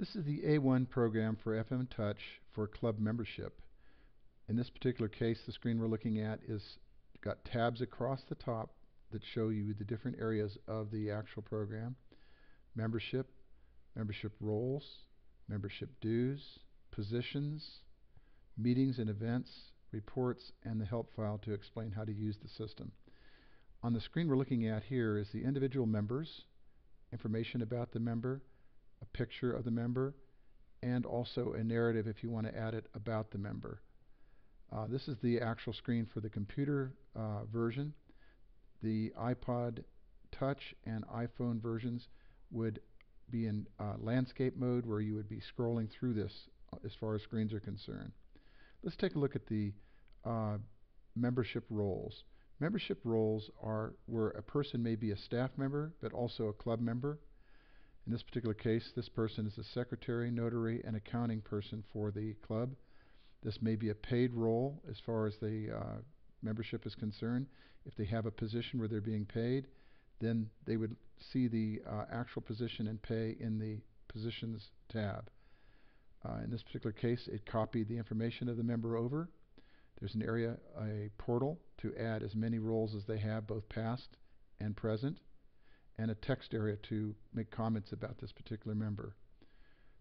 This is the A1 program for FM Touch for club membership. In this particular case, the screen we're looking at is got tabs across the top that show you the different areas of the actual program. Membership, membership roles, membership dues, positions, meetings and events, reports, and the help file to explain how to use the system. On the screen we're looking at here is the individual members, information about the member, a picture of the member, and also a narrative if you want to add it about the member. This is the actual screen for the computer version. The iPod Touch and iPhone versions would be in landscape mode, where you would be scrolling through this as far as screens are concerned. Let's take a look at the membership roles. Membership roles are where a person may be a staff member but also a club member. In this particular case, this person is the secretary, notary, and accounting person for the club. This may be a paid role as far as the membership is concerned. If they have a position where they're being paid, then they would see the actual position and pay in the Positions tab. In this particular case, it copied the information of the member over. There's an area, a portal, to add as many roles as they have, both past and present, and a text area to make comments about this particular member.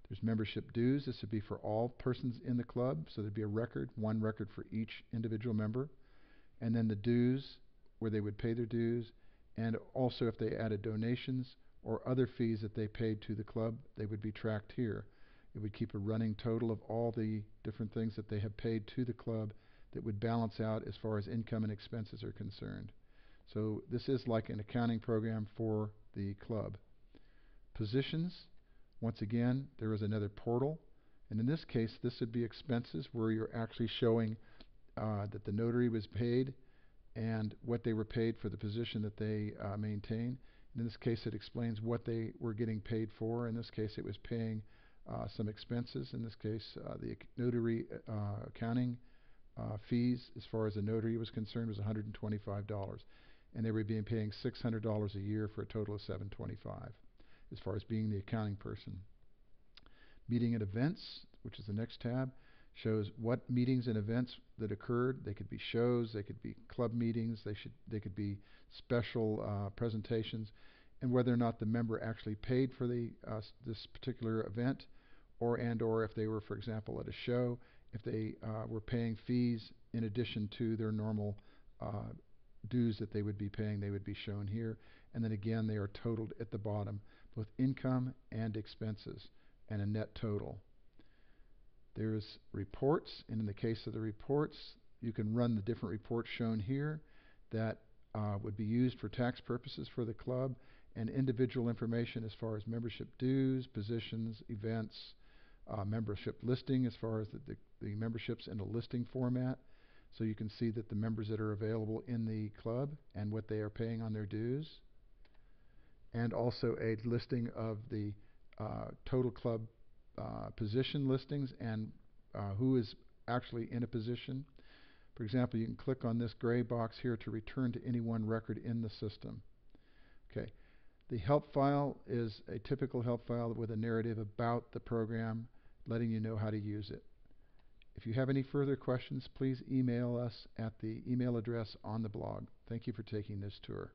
There's membership dues. This would be for all persons in the club, so there'd be a record, one record for each individual member. And then the dues, where they would pay their dues, and also if they added donations or other fees that they paid to the club, they would be tracked here. It would keep a running total of all the different things that they have paid to the club that would balance out as far as income and expenses are concerned. So this is like an accounting program for the club. Positions. Once again, there is another portal, and in this case, this would be expenses, where you're actually showing that the notary was paid and what they were paid for the position that they maintain. In this case, it explains what they were getting paid for. In this case, it was paying some expenses. In this case, the notary accounting fees, as far as the notary was concerned, was $125, and they were being paying $600 a year for a total of $725. As far as being the accounting person. Meeting and events, which is the next tab, shows what meetings and events that occurred. They could be shows, they could be club meetings, they could be special presentations, and whether or not the member actually paid for this particular event, or if they were, for example, at a show, if they were paying fees in addition to their normal dues that they would be paying, they would be shown here. And then again, they are totaled at the bottom, both income and expenses, and a net total. There's reports, and in the case of the reports, you can run the different reports shown here that would be used for tax purposes for the club, and individual information as far as membership dues, positions, events, membership listing as far as the memberships in a listing format. So you can see that the members that are available in the club and what they are paying on their dues, and also a listing of the total club position listings and who is actually in a position. For example, you can click on this gray box here to return to any one record in the system. Okay, the help file is a typical help file with a narrative about the program, letting you know how to use it. If you have any further questions, please email us at the email address on the blog. Thank you for taking this tour.